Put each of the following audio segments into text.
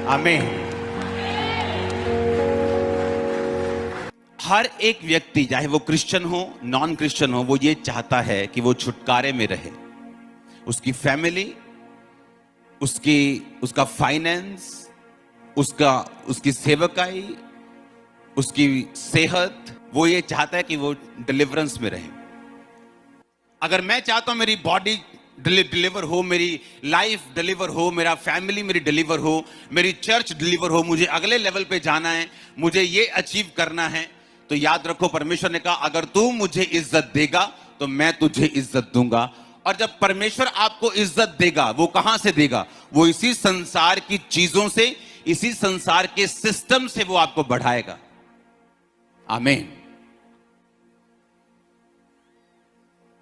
आमीन। हर एक व्यक्ति, चाहे वो क्रिश्चियन हो नॉन क्रिश्चियन हो, वो ये चाहता है कि वो छुटकारे में रहे। उसकी फैमिली, उसका फाइनेंस, उसकी सेवकाई, उसकी सेहत, वो ये चाहता है कि वो डिलीवरेंस में रहे। अगर मैं चाहता हूं मेरी बॉडी डिलीवर हो, मेरी लाइफ डिलीवर हो, मेरा फैमिली मेरी डिलीवर हो, मेरी चर्च डिलीवर हो, मुझे अगले लेवल पे जाना है, मुझे ये अचीव करना है, तो याद रखो परमेश्वर ने कहा अगर तू मुझे इज्जत देगा तो मैं तुझे इज्जत दूंगा। और जब परमेश्वर आपको इज्जत देगा, वो कहां से देगा? वो इसी संसार की चीजों से, इसी संसार के सिस्टम से वो आपको बढ़ाएगा। आमीन।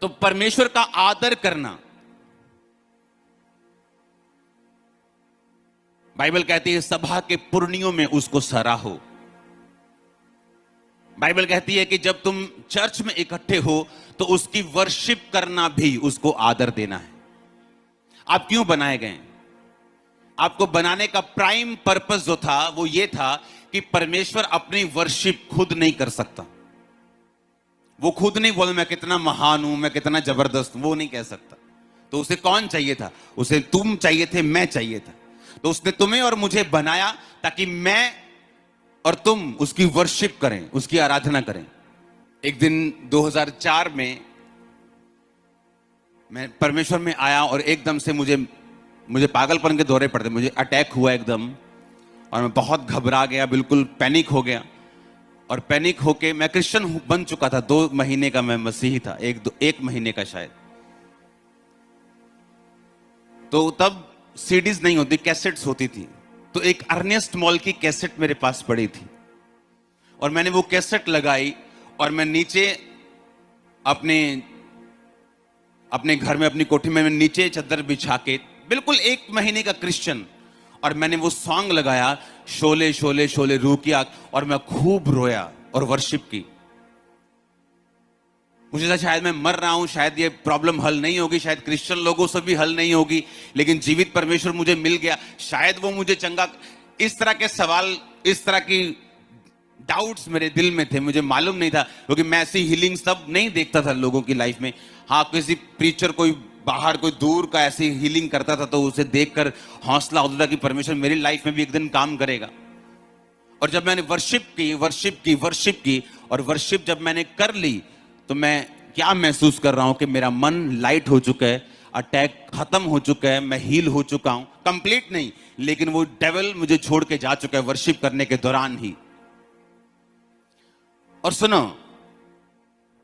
तो परमेश्वर का आदर करना, बाइबल कहती है सभा के पुरनियों में उसको सराहो। बाइबल कहती है कि जब तुम चर्च में इकट्ठे हो तो उसकी वर्शिप करना भी उसको आदर देना है। आप क्यों बनाए गए? आपको बनाने का प्राइम पर्पस जो था वो ये था कि परमेश्वर अपनी वर्शिप खुद नहीं कर सकता। वो खुद नहीं बोल मैं कितना महान हूं, मैं कितना जबरदस्त हूं, वो नहीं कह सकता। तो उसे कौन चाहिए था? उसे तुम चाहिए थे, मैं चाहिए था। तो उसने तुम्हें और मुझे बनाया ताकि मैं और तुम उसकी वर्शिप करें, उसकी आराधना करें। एक दिन 2004 में मैं परमेश्वर में आया और एकदम से मुझे पागलपन के दौरे पड़ते, मुझे अटैक हुआ एकदम, और मैं बहुत घबरा गया, बिल्कुल पैनिक हो गया। और पैनिक होके मैं क्रिश्चियन बन चुका था, 2 महीने का मैं मसीही था, एक महीने का शायद। तो तब सीडीज नहीं होती, कैसेट्स होती थी। तो एक अर्नेस्ट मॉल की कैसेट मेरे पास पड़ी थी और मैंने वो कैसेट लगाई और मैं नीचे अपने घर में, अपनी कोठी में, मैं नीचे चादर बिछा के, बिल्कुल 1 महीने का क्रिश्चियन, और मैंने वो सॉन्ग लगाया, शोले शोले शोले रूह की आग, और मैं खूब रोया और वर्शिप की। मुझे था शायद मैं मर रहा हूं, शायद ये प्रॉब्लम हल नहीं होगी, शायद क्रिश्चियन लोगों से भी हल नहीं होगी, लेकिन जीवित परमेश्वर मुझे मिल गया, शायद वो मुझे चंगा। इस तरह के सवाल, इस तरह की डाउट्स मेरे दिल में थे, मुझे मालूम नहीं था, क्योंकि मैं ऐसी हीलिंग सब नहीं देखता था लोगों की लाइफ में। हाँ, किसी प्रीचर कोई बाहर, कोई दूर का ऐसी हीलिंग करता था तो उसे देखकर हौसला होता था कि परमेश्वर मेरी लाइफ में भी एक दिन काम करेगा। और जब मैंने वर्शिप की और वर्शिप जब मैंने कर ली, तो मैं क्या महसूस कर रहा हूं कि मेरा मन लाइट हो चुका है, अटैक खत्म हो चुका है, मैं हील हो चुका हूं, कंप्लीट नहीं, लेकिन वो डेविल मुझे छोड़ के जा चुका है वर्शिप करने के दौरान ही। और सुनो,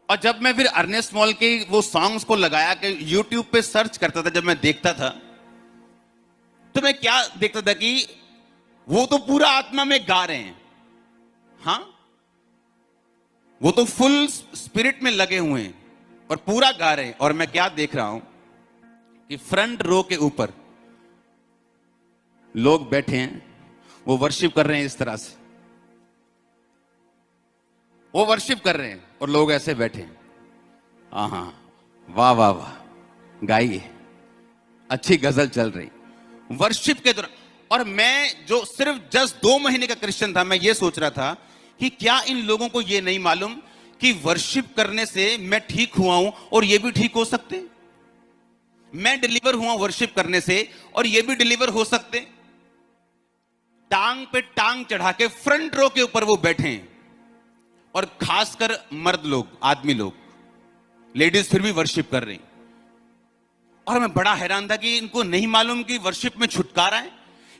और जब मैं फिर अर्नेस्ट मॉल के वो सॉन्ग्स को लगाया कि यूट्यूब पे सर्च करता था, जब मैं देखता था तो मैं क्या देखता था कि वो तो पूरा आत्मा में गा रहे हैं। हाँ, वो तो फुल स्पिरिट में लगे हुए हैं और पूरा गा रहे हैं, और मैं क्या देख रहा हूं कि फ्रंट रो के ऊपर लोग बैठे हैं, वो वर्शिप कर रहे हैं इस तरह से, वो वर्शिप कर रहे हैं और लोग ऐसे बैठे हैं। हाँ, वाह वाह वाह, गाइए, अच्छी गजल चल रही वर्शिप के दौरान। और मैं जो सिर्फ जस्ट 2 महीने का क्रिश्चियन था, मैं ये सोच रहा था कि क्या इन लोगों को ये नहीं मालूम कि वर्शिप करने से मैं ठीक हुआ हूं और ये भी ठीक हो सकते, मैं डिलीवर हुआ वर्शिप करने से और ये भी डिलीवर हो सकते। टांग पे टांग चढ़ा के फ्रंट रो के ऊपर वो बैठे हैं, और खासकर मर्द लोग, आदमी लोग, लेडीज फिर भी वर्शिप कर रही। और मैं बड़ा हैरान था कि इनको नहीं मालूम कि वर्शिप में छुटकारा है,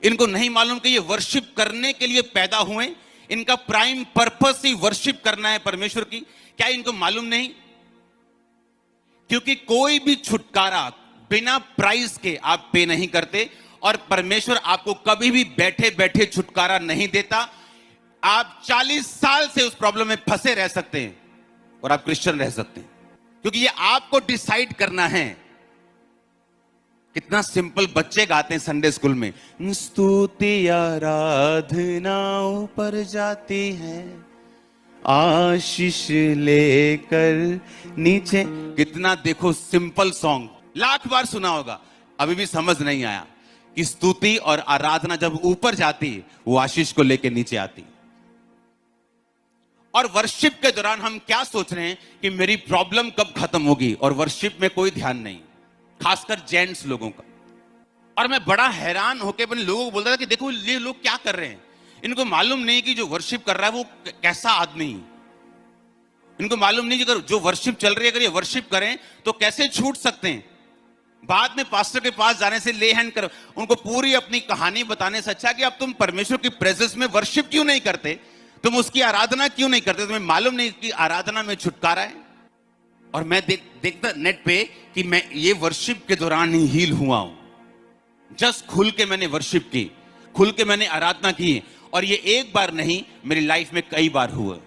इनको नहीं मालूम कि ये वर्शिप करने के लिए पैदा हुए, इनका प्राइम पर्पस ही वर्शिप करना है परमेश्वर की। क्या इनको मालूम नहीं? क्योंकि कोई भी छुटकारा बिना प्राइस के आप पे नहीं करते, और परमेश्वर आपको कभी भी बैठे बैठे छुटकारा नहीं देता। आप 40 साल से उस प्रॉब्लम में फंसे रह सकते हैं और आप क्रिश्चियन रह सकते हैं, क्योंकि ये आपको डिसाइड करना है। कितना सिंपल बच्चे गाते हैं संडे स्कूल में, स्तुति आराधना ऊपर जाती है, आशीष लेकर नीचे। कितना देखो सिंपल सॉन्ग, लाख बार सुना होगा, अभी भी समझ नहीं आया कि स्तुति और आराधना जब ऊपर जाती, वो आशीष को लेकर नीचे आती। और वर्शिप के दौरान हम क्या सोच रहे हैं कि मेरी प्रॉब्लम कब खत्म होगी, और वर्शिप में कोई ध्यान नहीं, खासकर जेंट्स लोगों का। और मैं बड़ा हैरान होकर अपने लोगों को बोलता था कि देखो ये लोग क्या कर रहे हैं, इनको मालूम नहीं कि जो वर्शिप कर रहा है वो कैसा आदमी है। इनको मालूम नहीं कि अगर जो वर्शिप चल रही है, अगर ये वर्शिप करें तो कैसे छूट सकते हैं। बाद में पास्टर के पास जाने से ले हैंड कर उनको पूरी अपनी कहानी बताने से अच्छा कि अब तुम परमेश्वर की प्रेजेंस में वर्शिप क्यों नहीं करते, तुम उसकी आराधना क्यों नहीं करते, तुम्हें मालूम नहीं कि आराधना में छुटकारा है। और मैं देखता नेट पे कि मैं ये वर्शिप के दौरान ही हील हुआ हूं। जस्ट खुल के मैंने वर्शिप की, खुल के मैंने आराधना की, और ये एक बार नहीं, मेरी लाइफ में कई बार हुआ।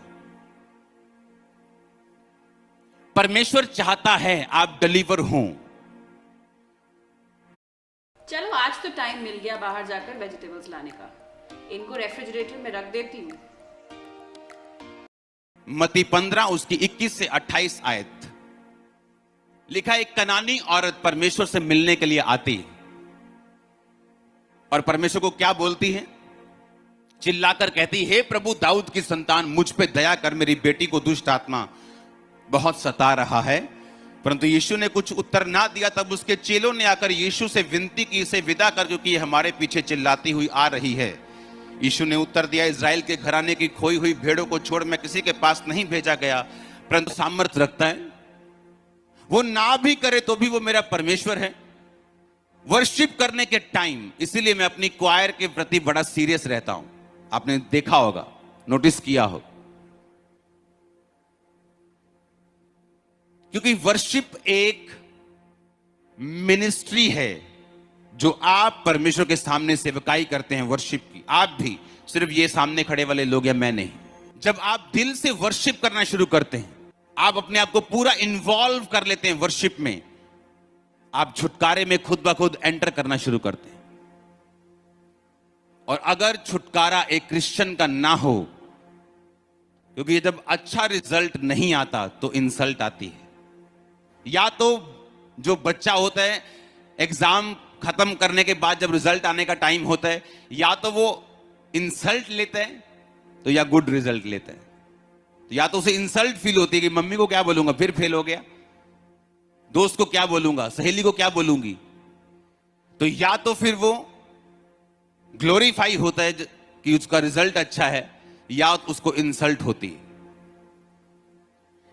परमेश्वर चाहता है आप डिलीवर हों। चलो आज तो टाइम मिल गया बाहर जाकर वेजिटेबल्स लाने का, इनको रेफ्रिजरेटर में रख देती हूँ। मत्ती 15 उसकी 21 से 28 आयत लिखा, एक कनानी औरत परमेश्वर से मिलने के लिए आती और परमेश्वर को क्या बोलती है, चिल्लाकर कहती, हे प्रभु दाऊद की संतान, मुझ पे दया कर, मेरी बेटी को दुष्ट आत्मा बहुत सता रहा है। परंतु यीशु ने कुछ उत्तर ना दिया। तब उसके चेलों ने आकर यीशु से विनती की, इसे विदा कर, जो कि ये हमारे पीछे चिल्लाती हुई आ रही है। यीशु ने उत्तर दिया, इज़राइल के घराने की खोई हुई भेड़ों को छोड़ मैं किसी के पास नहीं भेजा गया। परंतु सामर्थ रखता है, वो ना भी करे तो भी वो मेरा परमेश्वर है। वर्शिप करने के टाइम इसीलिए मैं अपनी क्वायर के प्रति बड़ा सीरियस रहता हूं। आपने देखा होगा, नोटिस किया हो, क्योंकि वर्शिप एक मिनिस्ट्री है जो आप परमेश्वर के सामने सेवकाई करते हैं वर्शिप की। आप भी, सिर्फ ये सामने खड़े वाले लोग या मैं नहीं। जब आप दिल से वर्शिप करना शुरू करते हैं, आप अपने आप को पूरा इन्वॉल्व कर लेते हैं वर्शिप में, आप छुटकारे में खुद ब खुद एंटर करना शुरू करते हैं। और अगर छुटकारा एक क्रिश्चियन का ना हो, क्योंकि जब अच्छा रिजल्ट नहीं आता तो इंसल्ट आती है। या तो जो बच्चा होता है एग्जाम खत्म करने के बाद जब रिजल्ट आने का टाइम होता है, या तो वो इंसल्ट लेता है तो या गुड रिजल्ट लेता है। तो या तो उसे इंसल्ट फील होती है कि मम्मी को क्या बोलूंगा, फिर फेल हो गया, दोस्त को क्या बोलूंगा, सहेली को क्या बोलूंगी। तो या तो फिर वो ग्लोरीफाई होता है कि उसका रिजल्ट अच्छा है, या उसको इंसल्ट होती है।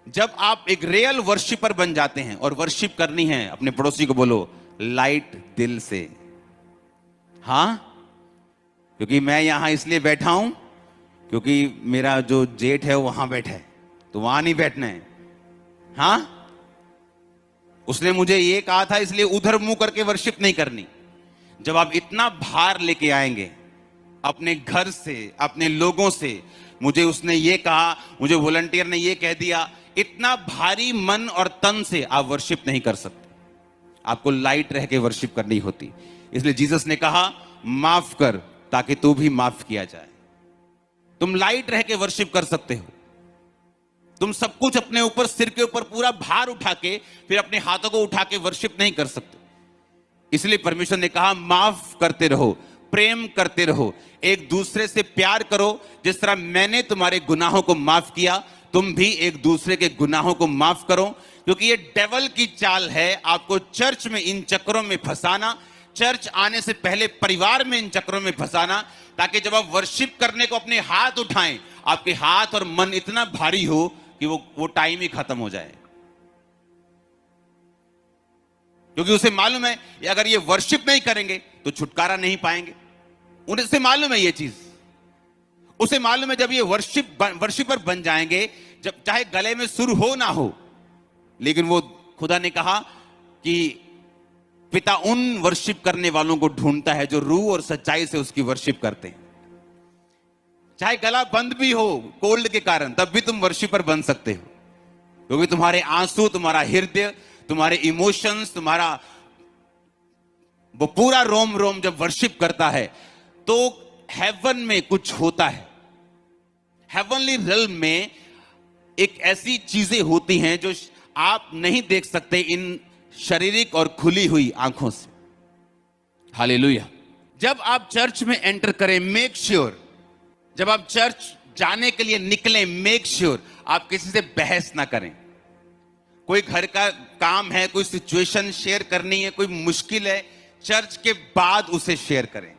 जब आप एक रियल वर्शिपर बन जाते हैं और वर्शिप करनी है, अपने पड़ोसी को बोलो लाइट दिल से। हां, क्योंकि मैं यहां इसलिए बैठा हूं क्योंकि मेरा जो जेठ है वो वहां बैठा है, तो वहां नहीं बैठना है। हां, उसने मुझे ये कहा था इसलिए उधर मुंह करके वर्शिप नहीं करनी। जब आप इतना भार लेके आएंगे अपने घर से, अपने लोगों से, मुझे उसने ये कहा, मुझे वॉलंटियर ने ये कह दिया, इतना भारी मन और तन से आप वर्शिप नहीं कर सकते। आपको लाइट रह के वर्शिप करनी होती। इसलिए जीसस ने कहा माफ कर ताकि तू भी माफ किया जाए। तुम लाइट रह के वर्शिप कर सकते हो। तुम सब कुछ अपने ऊपर, सिर के ऊपर पूरा भार उठा के फिर अपने हाथों को उठा के वर्शिप नहीं कर सकते। इसलिए परमेश्वर ने कहा माफ करते रहो, प्रेम करते रहो, एक दूसरे से प्यार करो। जिस तरह मैंने तुम्हारे गुनाहों को माफ किया, तुम भी एक दूसरे के गुनाहों को माफ करो। क्योंकि ये डेवल की चाल है आपको चर्च में इन चक्रों में फंसाना, चर्च आने से पहले परिवार में इन चक्रों में फंसाना, ताकि जब आप वर्शिप करने को अपने हाथ उठाएं, आपके हाथ और मन इतना भारी हो कि वो टाइम ही खत्म हो जाए। क्योंकि उसे मालूम है अगर ये वर्शिप नहीं करेंगे तो छुटकारा नहीं पाएंगे। उनसे मालूम है ये चीज, उसे मालूम है जब ये वर्शिपर बन जाएंगे, जब चाहे गले में सुर हो ना हो, लेकिन वो खुदा ने कहा कि पिता उन वर्शिप करने वालों को ढूंढता है जो रूह और सच्चाई से उसकी वर्शिप करते हैं। चाहे गला बंद भी हो कोल्ड के कारण, तब भी तुम वर्शिपर बन सकते हो। क्योंकि तुम्हारे आंसू, तुम्हारा हृदय, तुम्हारे इमोशंस, तुम्हारा वो पूरा रोम रोम जब वर्शिप करता है तो हेवन में कुछ होता है। हेवनली रिल्म में एक ऐसी चीजें होती हैं जो आप नहीं देख सकते इन शारीरिक और खुली हुई आंखों से। हालेलुया। जब आप चर्च में एंटर करें, मेक श्योर, जब आप चर्च जाने के लिए निकलें, मेक श्योर आप किसी से बहस ना करें। कोई घर का काम है, कोई सिचुएशन शेयर करनी है, कोई मुश्किल है, चर्च के बाद उसे शेयर करें।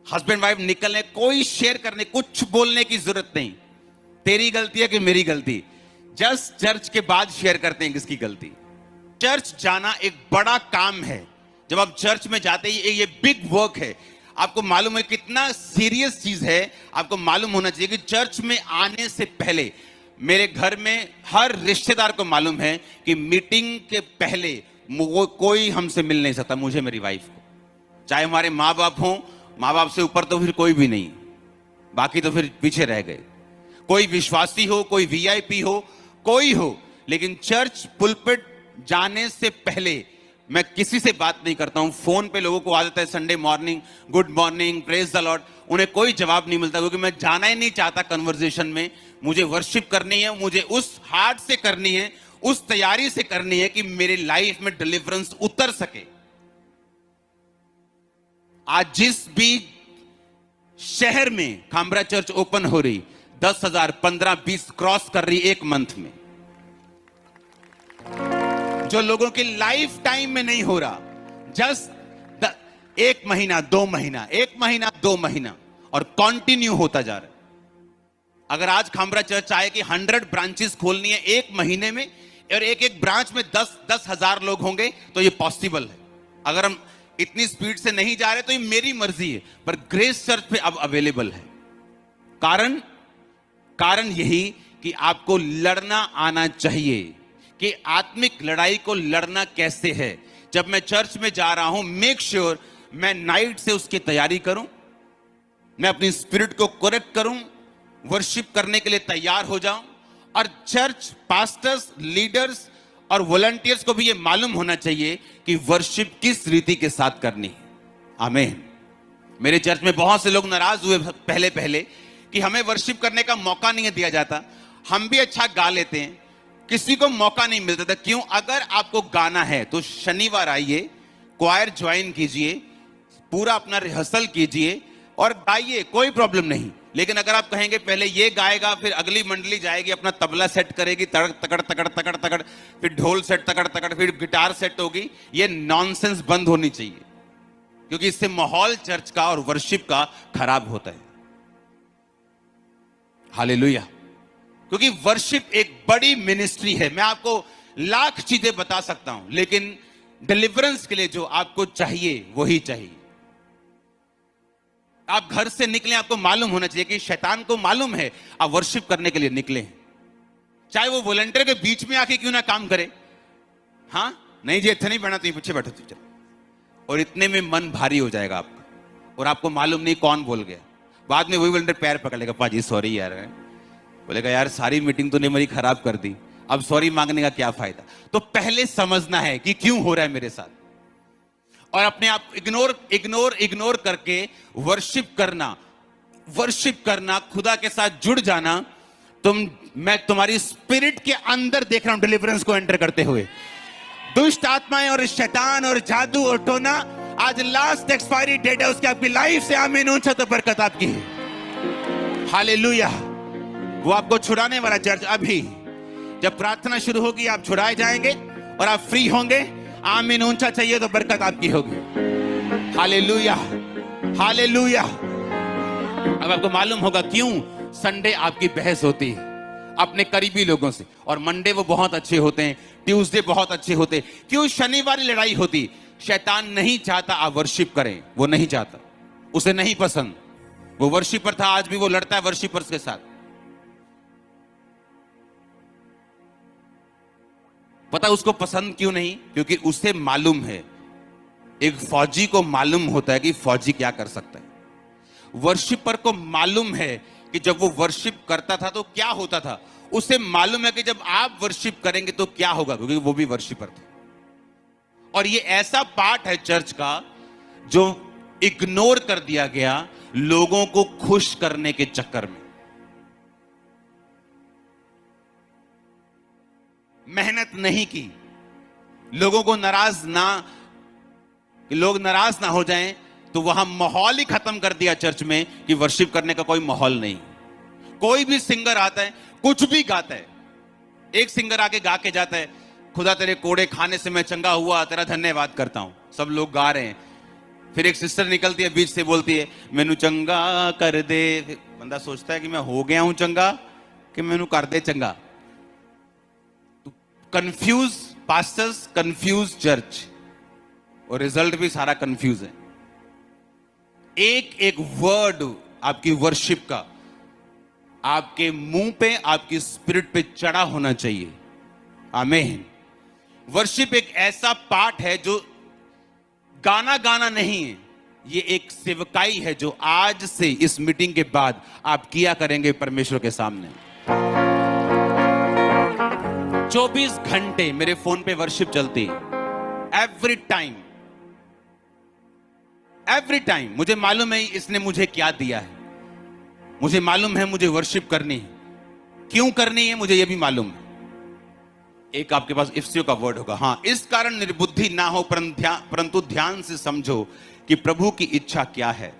हस्बैंड वाइफ निकलने, कोई शेयर करने, कुछ बोलने की जरूरत नहीं। तेरी गलती है कि मेरी गलती, जस्ट चर्च के बाद शेयर करते हैं किसकी गलती। चर्च जाना एक बड़ा काम है। जब आप चर्च में जाते हैं, ये बिग वर्क है। आपको मालूम है कितना सीरियस चीज है। आपको मालूम होना चाहिए कि चर्च में आने से पहले, मेरे घर में हर रिश्तेदार को मालूम है कि मीटिंग के पहले कोई हमसे मिल नहीं सकता, मुझे, मेरी वाइफ को। चाहे हमारे माँ बाप हों, माँ बाप से ऊपर तो फिर कोई भी नहीं, बाकी तो फिर पीछे रह गए। कोई विश्वासी हो, कोई वीआईपी हो, कोई हो, लेकिन चर्च पुलपिट जाने से पहले मैं किसी से बात नहीं करता हूं। फोन पे लोगों को आदत है Sunday morning, good morning, praise the Lord, उन्हें कोई जवाब नहीं मिलता, क्योंकि मैं जाना ही नहीं चाहता कन्वर्सेशन में। मुझे वर्शिप करनी है, मुझे उस हार्ट से करनी है, उस तैयारी से करनी है कि मेरी लाइफ में डिलीवरेंस उतर सके। आज जिस भी शहर में खामरा चर्च ओपन हो रही, 10,000, 15, 20 क्रॉस कर रही एक मंथ में, जो लोगों की लाइफ टाइम में नहीं हो रहा, जस्ट 1 महीना, 2 महीना, 1 महीना, 2 महीना, और कंटिन्यू होता जा रहा है। अगर आज खामरा चर्च आए कि 100 ब्रांचेस खोलनी है 1 महीने में, और एक एक ब्रांच में 10,000 लोग होंगे, तो ये पॉसिबल है। अगर हम इतनी स्पीड से नहीं जा रहे तो ये मेरी मर्जी है, पर ग्रेस चर्च पे अब अवेलेबल है। कारण यही कि आपको लड़ना आना चाहिए कि आत्मिक लड़ाई को लड़ना कैसे है। जब मैं चर्च में जा रहा हूं, मेक श्योर मैं नाइट से उसकी तैयारी करूं, मैं अपनी स्पिरिट को करेक्ट करूं, वर्शिप करने के लिए तैयार हो जाऊं। और चर्च पास्टर्स, लीडर्स और वॉलंटियर्स को भी यह मालूम होना चाहिए कि वर्शिप किस रीति के साथ करनी है। आमीन। मेरे चर्च में बहुत से लोग नाराज हुए पहले कि हमें वर्शिप करने का मौका नहीं दिया जाता। हम भी अच्छा गा लेते हैं, किसी को मौका नहीं मिलता था। क्यों? अगर आपको गाना है तो शनिवार आइए, क्वायर ज्वाइन कीजिए, पूरा अपना रिहर्सल कीजिए और गाइए, कोई प्रॉब्लम नहीं। लेकिन अगर आप कहेंगे पहले ये गाएगा, फिर अगली मंडली जाएगी, अपना तबला सेट करेगी, तड़क तकड़ तकड़ तकड़ तकड़, फिर ढोल सेट तकड़ तकड़, फिर गिटार सेट होगी, ये नॉनसेंस बंद होनी चाहिए, क्योंकि इससे माहौल चर्च का और वर्शिप का खराब होता है। हालेलुया। क्योंकि वर्शिप एक बड़ी मिनिस्ट्री है। मैं आपको लाख चीजें बता सकता हूं, लेकिन डिलीवरेंस के लिए जो आपको चाहिए वही चाहिए। आप घर से निकले, आपको मालूम होना चाहिए कि शैतान को मालूम है आप वर्शिप करने के लिए निकले हैं, चाहे वो वॉलंटियर के बीच में आके क्यों ना काम करे। हाँ, नहीं जी इतना नहीं बैठना, तुम पीछे बैठो, तुम चलो, और इतने में मन भारी हो जाएगा आपका, और आपको मालूम नहीं कौन बोल गया। बाद में वही वॉलंटियर पैर पकड़ लेगा, पाजी सॉरी यार, बोलेगा यार सारी मीटिंग तूने मेरी खराब कर दी, अब सॉरी मांगने का क्या फायदा। तो पहले समझना है कि क्यों हो रहा है मेरे साथ, और अपने आप इग्नोर करके वर्शिप करना, खुदा के साथ जुड़ जाना। मैं तुम्हारी स्पिरिट के अंदर देख रहा हूं डिलीवरेंस को एंटर करते हुए। दुष्ट आत्माएं और शैतान और जादू और टोना, आज लास्ट एक्सपायरी डेट है उसकी, आपकी लाइफ से आमीन ऊंचा तो बरकत आपकी है। हालेलुया। वो आपको छुड़ाने वाला चर्च अभी, जब प्रार्थना शुरू होगी आप छुड़ाए जाएंगे और आप फ्री होंगे। आमीन ऊंचा चाहिए तो बरकत आपकी होगी। Hallelujah, hallelujah. अब आपको मालूम होगा क्यों संडे आपकी बहस होती है अपने करीबी लोगों से, और मंडे वो बहुत अच्छे होते हैं, ट्यूसडे बहुत अच्छे होते हैं। क्यों शनिवार लड़ाई होती? शैतान नहीं चाहता आप वर्शिप करें, वो नहीं चाहता, उसे नहीं पसंद। वो वर्शिपर था, आज भी वो लड़ता है वर्शिपर्स के साथ। पता उसको पसंद क्यों नहीं? क्योंकि उसे मालूम है, एक फौजी को मालूम होता है कि फौजी क्या कर सकता है। वर्शिपर को मालूम है कि जब वो वर्शिप करता था तो क्या होता था, उसे मालूम है कि जब आप वर्शिप करेंगे तो क्या होगा, क्योंकि वो भी वर्शिपर थे। और ये ऐसा पार्ट है चर्च का जो इग्नोर कर दिया गया लोगों को खुश करने के चक्कर में। मेहनत नहीं की, लोगों को नाराज ना कि लोग नाराज ना हो जाएं, तो वहां माहौल ही खत्म कर दिया चर्च में कि वर्शिप करने का कोई माहौल नहीं। कोई भी सिंगर आता है, कुछ भी गाता है, एक सिंगर आके गा के जाता है, खुदा तेरे कोड़े खाने से मैं चंगा हुआ, तेरा धन्यवाद करता हूं। सब लोग गा रहे हैं। फिर एक सिस्टर निकलती है बीच से, बोलती है मैनू चंगा कर दे। फिर बंदा सोचता है कि मैं हो गया हूं चंगा कि मैनू कर दे चंगा। तो कंफ्यूज पास्टर्स, कंफ्यूज चर्च, और रिजल्ट भी सारा कंफ्यूज है। एक एक वर्ड आपकी वर्शिप का आपके मुंह पे, आपकी स्पिरिट पे चढ़ा होना चाहिए। आमीन। वर्शिप एक ऐसा पार्ट है जो गाना गाना नहीं है, ये एक सेवकाई है जो आज से इस मीटिंग के बाद आप किया करेंगे परमेश्वर के सामने। 24 घंटे मेरे फोन पे वर्शिप चलती है, एवरी टाइम, एवरी टाइम। मुझे मालूम है इसने मुझे क्या दिया है, मुझे मालूम है मुझे वर्शिप करनी है। क्यों करनी है मुझे यह भी मालूम है। एक आपके पास इफ्सियों का वर्ड होगा, हाँ, इस कारण निर्बुद्धि ना हो परंतु ध्यान से समझो कि प्रभु की इच्छा क्या है।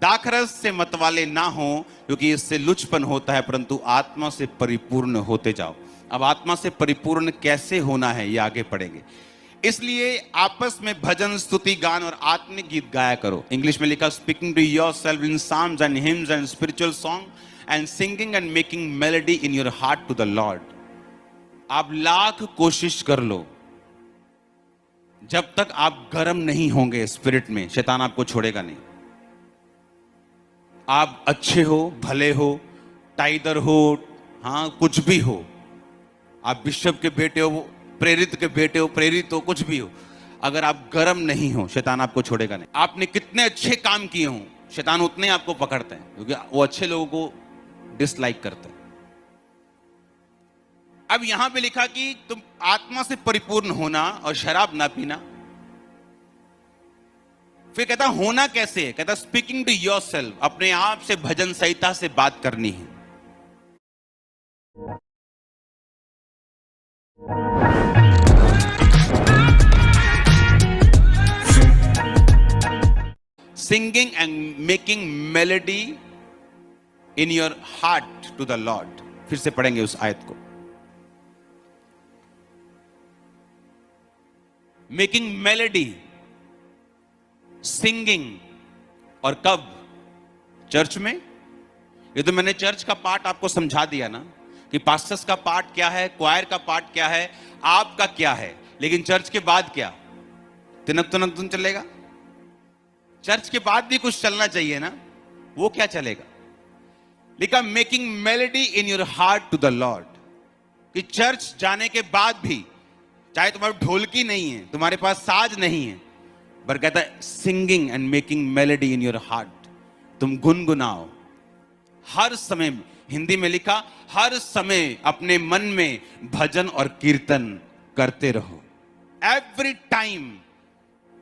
दाखरस से मतवाले ना हो क्योंकि इससे लुचपन होता है, परंतु आत्मा से परिपूर्ण होते जाओ। अब आत्मा से परिपूर्ण कैसे होना है ये आगे पढ़ेंगे। इसलिए आपस में भजन, स्तुति, गान और आत्मिक गीत गाया करो। इंग्लिश में लिखा, speaking to yourself in psalms and hymns and spiritual song and singing and making melody in your heart to the Lord. आप लाख कोशिश कर लो, जब तक आप गर्म नहीं होंगे स्पिरिट में, शैतान आपको छोड़ेगा नहीं। आप अच्छे हो, भले हो, टाइदर हो, हाँ कुछ भी हो, आप बिशप के बेटे हो, प्रेरित के बेटे हो, प्रेरित हो, कुछ भी हो, अगर आप गर्म नहीं हो शैतान आपको छोड़ेगा नहीं। आपने कितने अच्छे काम किए हो, शैतान उतने आपको पकड़ते हैं, क्योंकि वो अच्छे लोगों को डिसलाइक करते हैं। अब यहां पे लिखा कि तुम आत्मा से परिपूर्ण होना और शराब ना पीना। फिर कहता होना कैसे है, कहता स्पीकिंग टू योरसेल्फ, अपने आप से भजन संहिता से बात करनी है। Singing and making melody in your heart to the Lord। फिर से पढ़ेंगे उस आयत को। मेकिंग मेलोडी, सिंगिंग, और कब? चर्च में। ये तो मैंने चर्च का पार्ट आपको समझा दिया ना, कि पास्टर्स का पार्ट क्या है, क्वायर का पार्ट क्या है, आपका क्या है। लेकिन चर्च के बाद क्या? तिनक तुनक तुन चलेगा? चर्च के बाद भी कुछ चलना चाहिए ना, वो क्या चलेगा? लिखा making melody in your heart to the Lord, कि चर्च जाने के बाद भी चाहे तुम्हारी ढोलकी नहीं है, तुम्हारे पास साज नहीं है, पर कहता है singing and making melody in your heart, तुम गुनगुनाओ हर समय। हिंदी में लिखा हर समय अपने मन में भजन और कीर्तन करते रहो। एवरी टाइम,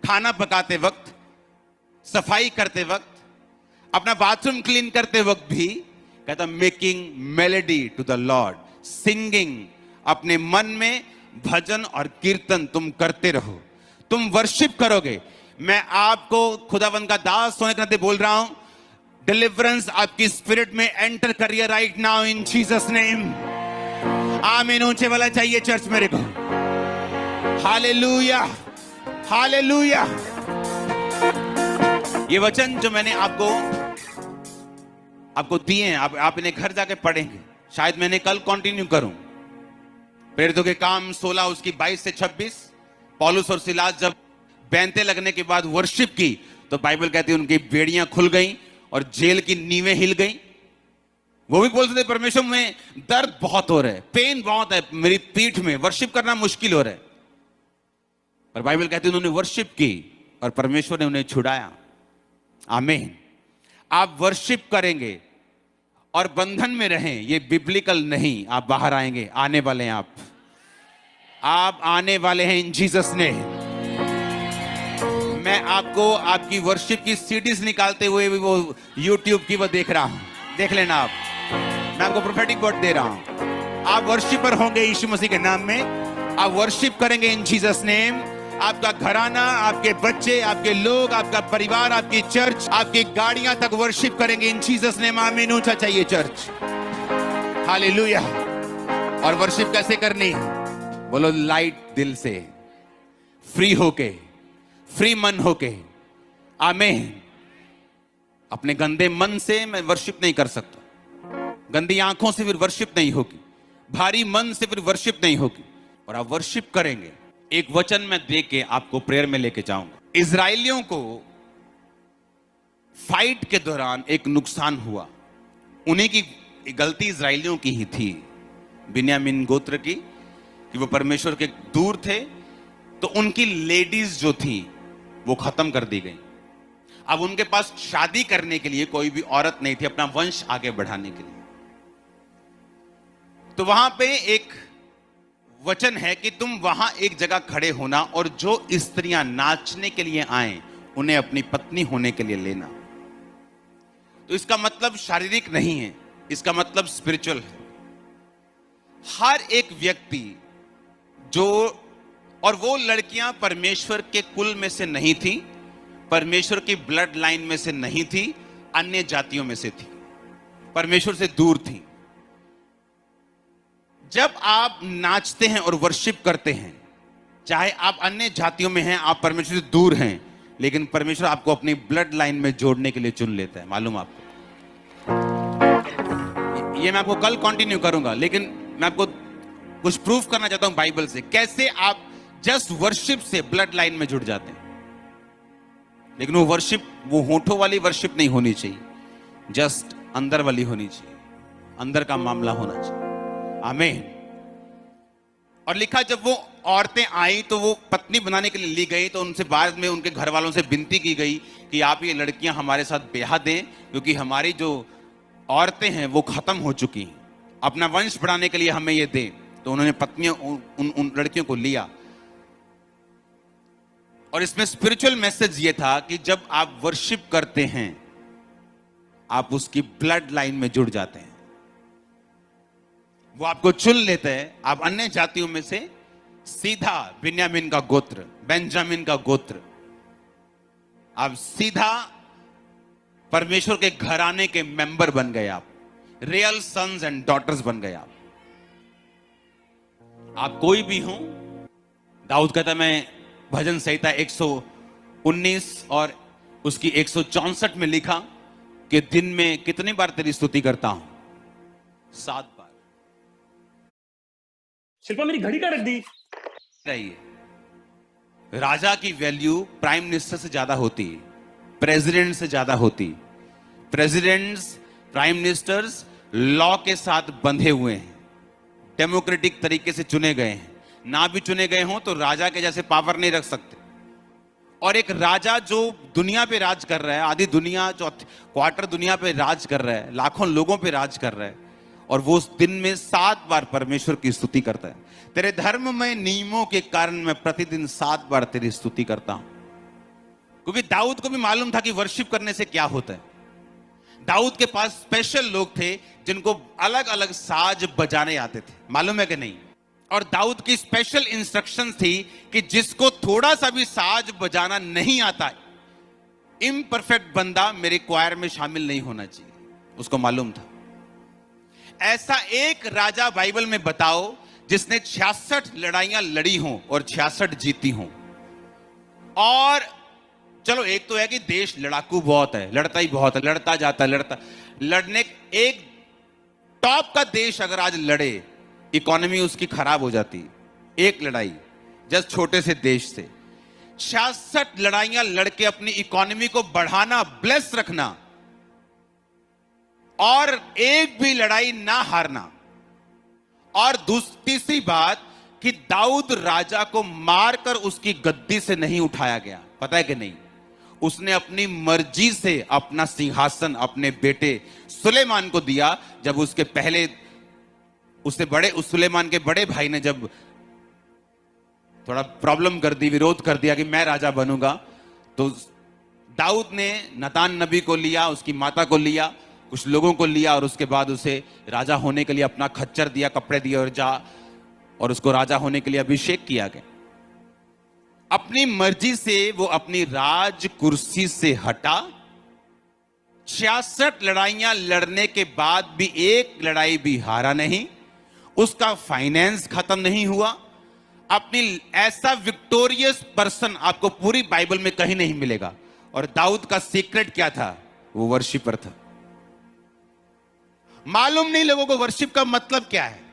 खाना पकाते वक्त, सफाई करते वक्त, अपना बाथरूम क्लीन करते वक्त भी कहता making melody to the Lord, singing, अपने मन में भजन और कीर्तन तुम करते रहो। तुम वर्शिप करोगे। मैं आपको खुदावन का दास होने के नाते बोल रहा हूं, डिलीवरेंस आपकी स्पिरिट में एंटर करिए right now in Jesus name. आमीन। ऊंचे वाला चाहिए चर्च मेरे को। Hallelujah, hallelujah. ये वचन जो मैंने आपको दिए हैं, आप इन्हें घर जाके पढ़ेंगे। शायद मैंने कल कंटिन्यू करूं। प्रेरितों के काम 16 उसकी 22 से 26, पौलुस और सिलास जब बैंते लगने के बाद वर्शिप की, तो बाइबल कहती है उनकी बेड़ियां खुल गईं और जेल की नींवें हिल गईं। वो भी बोलते थे परमेश्वर में दर्द बहुत हो रहा है, पेन बहुत है मेरी पीठ में, वर्शिप करना मुश्किल हो रहा है। पर बाइबल कहती है उन्होंने वर्शिप की और परमेश्वर ने उन्हें छुड़ाया। आमीन। आप वर्शिप करेंगे और बंधन में रहें, ये बिब्लिकल नहीं। आप बाहर आएंगे, आने वाले हैं आप आने वाले हैं इन जीसस ने। मैं आपको आपकी वर्शिप की सीडीज निकालते हुए भी वो यूट्यूब की वो देख रहा हूं, देख लेना आप। मैं आपको प्रोफेटिक वर्ड दे रहा हूं। आप वर्शिपर होंगे यीशु मसीह के नाम में। आप वर्शिप करेंगे इन जीसस नेम। आपका घराना, आपके बच्चे, आपके लोग, आपका परिवार, आपकी चर्च, आपकी गाड़ियां तक वर्शिप करेंगे इन जीसस नेम। आमीन। ऊंचा चाहिए चर्च। हालेलुया। और वर्शिप कैसे करनी? बोलो, लाइट दिल से, फ्री होके, फ्री मन होके। आमीन। अपने गंदे मन से मैं वर्शिप नहीं कर सकता, गंदी आंखों से फिर वर्शिप नहीं होगी, भारी मन से फिर वर्शिप नहीं होगी। और आप वर्शिप करेंगे। एक वचन मैं दे के आपको प्रेयर में लेके जाऊंगा। इजरायलियों को फाइट के दौरान एक नुकसान हुआ। उन्हीं की गलती इजरायलियों की ही थी, बिन्यामीन गोत्र की, कि वो परमेश्वर के दूर थे। तो उनकी लेडीज जो थी वो खत्म कर दी गई। अब उनके पास शादी करने के लिए कोई भी औरत नहीं थी अपना वंश आगे बढ़ाने के लिए। तो वहां पे एक वचन है कि तुम वहां एक जगह खड़े होना और जो स्त्रियां नाचने के लिए आए उन्हें अपनी पत्नी होने के लिए लेना। तो इसका मतलब शारीरिक नहीं है, इसका मतलब स्पिरिचुअल है। हर एक व्यक्ति जो, और वो लड़कियां परमेश्वर के कुल में से नहीं थी, परमेश्वर की ब्लड लाइन में से नहीं थी, अन्य जातियों में से थी, परमेश्वर से दूर थी। जब आप नाचते हैं और वर्शिप करते हैं, चाहे आप अन्य जातियों में हैं, आप परमेश्वर से दूर हैं, लेकिन परमेश्वर आपको अपनी ब्लड लाइन में जोड़ने के लिए चुन लेता है। मालूम आपको? ये मैं आपको कल कंटिन्यू करूंगा, लेकिन मैं आपको कुछ प्रूफ करना चाहता हूं बाइबल से, कैसे आप जस्ट वर्शिप से ब्लड लाइन में जुड़ जाते हैं। लेकिन वो वर्शिप, वो होठों वाली वर्शिप नहीं होनी चाहिए, जस्ट अंदर वाली होनी चाहिए, अंदर का मामला होना चाहिए। आमीन। और लिखा, जब वो औरतें आई तो वो पत्नी बनाने के लिए ली गई, तो उनसे बाद में उनके घर वालों से विनती की गई कि आप ये लड़कियां हमारे साथ ब्याह दें, क्योंकि हमारी जो औरतें हैं वो खत्म हो चुकी हैं, अपना वंश बढ़ाने के लिए हमें ये दें। तो उन्होंने पत्नियों उन लड़कियों को लिया। और इसमें स्पिरिचुअल मैसेज ये था कि जब आप वर्शिप करते हैं आप उसकी ब्लड लाइन में जुड़ जाते हैं, वो आपको चुन लेते हैं। आप अन्य जातियों में से सीधा बिन्यामीन का गोत्र, बेंजामिन का गोत्र, आप सीधा परमेश्वर के घराने के मेंबर बन गए। आप रियल सन्स एंड डॉटर्स बन गए। आप कोई भी हो। दाऊद कहता, मैं भजन संहिता 119 और उसकी 164 में लिखा कि दिन में कितनी बार तेरी स्तुति करता हूं? 7 बार। शिल्पा मेरी घड़ी का रख दी। रहिए, राजा की वैल्यू प्राइम मिनिस्टर से ज्यादा होती है, प्रेसिडेंट से ज्यादा होती। प्रेसिडेंट्स, प्राइम मिनिस्टर्स लॉ के साथ बंधे हुए हैं, डेमोक्रेटिक तरीके से चुने गए हैं। ना भी चुने गए हों तो राजा के जैसे पावर नहीं रख सकते। और एक राजा जो दुनिया पे राज कर रहा है, आधी दुनिया, क्वार्टर दुनिया पे राज कर रहा है, लाखों लोगों पे राज कर रहा है, और वो उस दिन में 7 बार परमेश्वर की स्तुति करता है। तेरे धर्म में नियमों के कारण मैं प्रतिदिन 7 बार तेरी स्तुति करता हूं। क्योंकि दाऊद को भी मालूम था कि वर्शिप करने से क्या होता है। दाऊद के पास स्पेशल लोग थे जिनको अलग अलग साज बजाने आते थे, मालूम है कि नहीं? और दाऊद की स्पेशल इंस्ट्रक्शंस थी कि जिसको थोड़ा सा भी साज बजाना नहीं आता, इम्परफेक्ट बंदा मेरे क्वायर में शामिल नहीं होना चाहिए। उसको मालूम था। ऐसा एक राजा बाइबल में बताओ जिसने 66 लड़ाइयां लड़ी हों और 66 जीती हों। और चलो, एक तो है कि देश लड़ाकू बहुत है, लड़ता ही बहुत है, लड़ता जाता है, लड़ने। एक टॉप का देश अगर आज लड़े, इकोनॉमी उसकी खराब हो जाती है। एक लड़ाई जस्ट छोटे से देश से 66 लड़ाइयां लड़के अपनी इकोनॉमी को बढ़ाना, ब्लेस रखना, और एक भी लड़ाई ना हारना। और तीसरी बात कि दाऊद राजा को मारकर उसकी गद्दी से नहीं उठाया गया, पता है कि नहीं? उसने अपनी मर्जी से अपना सिंहासन अपने बेटे सुलेमान को दिया। जब उसके पहले, उससे बड़े, उस सुलेमान के बड़े भाई ने जब थोड़ा प्रॉब्लम कर दी, विरोध कर दिया कि मैं राजा बनूंगा, तो दाऊद ने नतान नबी को लिया, उसकी माता को लिया, कुछ लोगों को लिया, और उसके बाद उसे राजा होने के लिए अपना खच्चर दिया, कपड़े दिए, और जा, और उसको राजा होने के लिए अभिषेक किया गया। अपनी मर्जी से वो अपनी राज कुर्सी से हटा। 66 लड़ाइयां लड़ने के बाद भी एक लड़ाई भी हारा नहीं। उसका फाइनेंस खत्म नहीं हुआ। अपनी ऐसा विक्टोरियस पर्सन आपको पूरी बाइबल में कहीं नहीं मिलेगा। और दाऊद का सीक्रेट क्या था? वो वर्शिपर था। मालूम नहीं लोगों को वर्शिप का मतलब क्या है।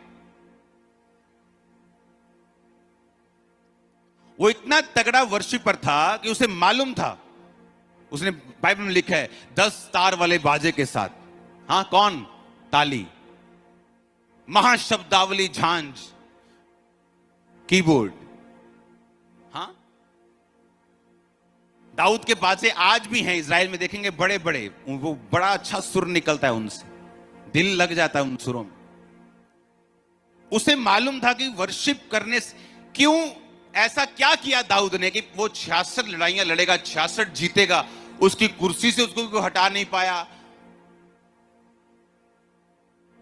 वो इतना तगड़ा वर्शिपर था कि उसे मालूम था। उसने बाइबल में लिखा है 10 तार वाले बाजे के साथ। हां, कौन? ताली, महाशब्दावली, झांझ, कीबोर्ड। हां, दाऊद के बाजे आज भी हैं इजराइल में, देखेंगे बड़े बड़े, वो बड़ा अच्छा सुर निकलता है उनसे, दिल लग जाता है उन सुरों में। उसे मालूम था कि वर्शिप करने से, क्यों ऐसा क्या किया दाऊद ने कि वो 66 लड़ाइयां लड़ेगा, 66 जीतेगा, उसकी कुर्सी से उसको कोई हटा नहीं पाया।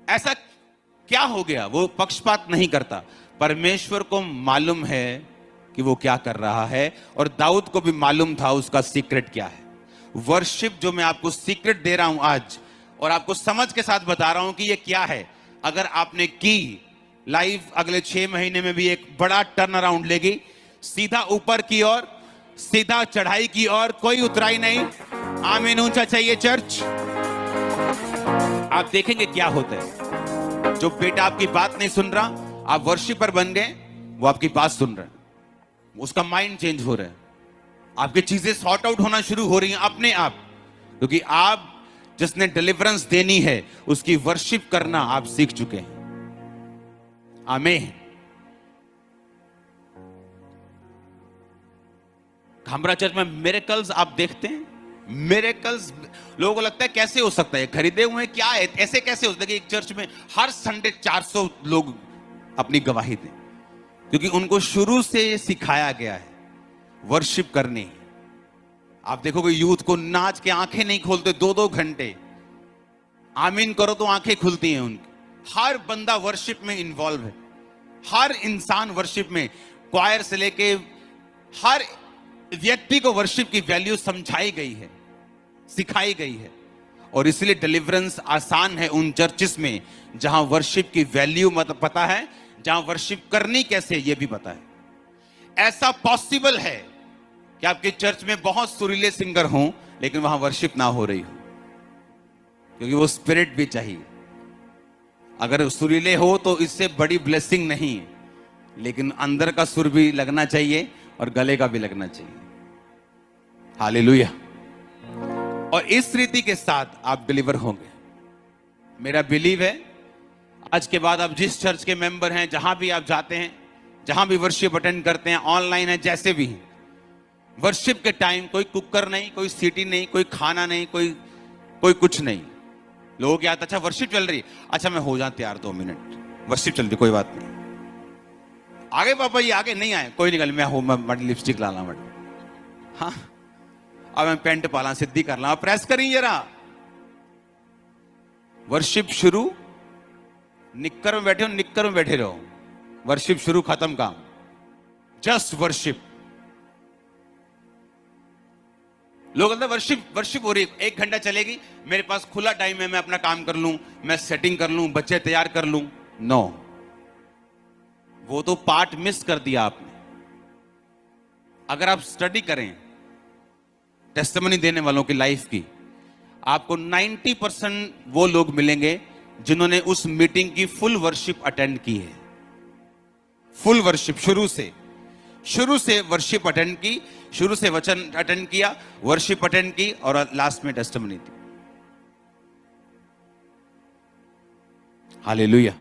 ऐसा क्या हो गया? वो पक्षपात नहीं करता। परमेश्वर को मालूम है कि वो क्या कर रहा है, और दाऊद को भी मालूम था उसका सीक्रेट क्या है। वर्शिप जो मैं आपको सीक्रेट दे रहा हूं आज, और आपको समझ के साथ बता रहा हूं कि ये क्या है, अगर आपने की, लाइफ अगले 6 महीने में भी एक बड़ा टर्न अराउंड लेगी, सीधा ऊपर की ओर, सीधा चढ़ाई की ओर, कोई उतराई नहीं। आमीन ऊंचा चाहिए चर्च। आप देखेंगे क्या होता है। जो बेटा आपकी बात नहीं सुन रहा, आप वर्शिपर बन गए, वो आपकी बात सुन रहा है, उसका माइंड चेंज हो रहा है, आपकी चीजें सॉर्ट आउट होना शुरू हो रही हैं अपने आप, क्योंकि आप जिसने डिलीवरेंस देनी है उसकी वर्शिप करना आप सीख चुके हैं। आमीन। खामरा चर्च में मिरेकल्स आप देखते हैं। मिरेकल्स लोगों को लगता है कैसे हो सकता है, खरीदे हुए क्या है, ऐसे कैसे हो सकता है कि एक चर्च में हर संडे 400 लोग अपनी गवाही दें, क्योंकि उनको शुरू से सिखाया गया है वर्शिप करनी। आप देखोगे यूथ को नाच के आंखें नहीं खोलते 2-2 घंटे, आमीन करो तो आंखें खुलती हैं उनकी। हर बंदा वर्शिप में इन्वॉल्व है, हर इंसान वर्शिप में, क्वायर से लेके हर व्यक्ति को वर्शिप की वैल्यू समझाई गई है, सिखाई गई है। और इसलिए डिलीवरेंस आसान है उन चर्चिस में जहां वर्शिप की वैल्यू मतलब पता है, जहां वर्शिप करनी कैसे ये भी पता है। ऐसा पॉसिबल है कि आपके चर्च में बहुत सुरीले सिंगर हों लेकिन वहां वर्शिप ना हो रही हो, क्योंकि वो स्पिरिट भी चाहिए। अगर सुरीले हो तो इससे बड़ी ब्लेसिंग नहीं है, लेकिन अंदर का सुर भी लगना चाहिए और गले का भी लगना चाहिए। हालेलुया। और इस रीति के साथ आप डिलीवर होंगे। मेरा बिलीव है आज के बाद आप जिस चर्च के मेंबर हैं, जहां भी आप जाते हैं, जहां भी वर्शिप अटेंड करते हैं, ऑनलाइन है, जैसे भी हैं, वर्शिप के टाइम कोई कुकर नहीं, कोई सीटी नहीं, कोई खाना नहीं, कोई कुछ नहीं। लोगों क्या आता, अच्छा वर्शिप चल रही, अच्छा मैं हो जाऊं तैयार 2 मिनट, वर्शिप चल रही, कोई बात नहीं। आगे पापा ये आगे नहीं आए, कोई निकल, मैं हूं, मैं लिपस्टिक लाना मत, हाँ अब मैं पेंट पाला, सिद्धि कर ला, प्रेस करी जरा। वर्शिप शुरू, निक्कर में बैठे हो, निक्कर में बैठे रहो, वर्शिप शुरू, खत्म काम, जस्ट वर्शिप। लोग कहते वर्शिप हो रही है, 1 घंटा चलेगी, मेरे पास खुला टाइम है, मैं अपना काम कर लूं, मैं सेटिंग कर लूं, बच्चे तैयार कर लूं। नो, वो तो पार्ट मिस कर दिया आपने। अगर आप स्टडी करें टेस्टिमनी देने वालों की लाइफ की, आपको 90% वो लोग मिलेंगे जिन्होंने उस मीटिंग की फुल वर्शिप अटेंड की है। फुल वर्शिप, शुरू से वर्शिप अटेंड की, शुरू से वचन अटेंड किया, वर्शिप अटेंड की, और लास्ट में टेस्टिमनी दी। हालेलुया।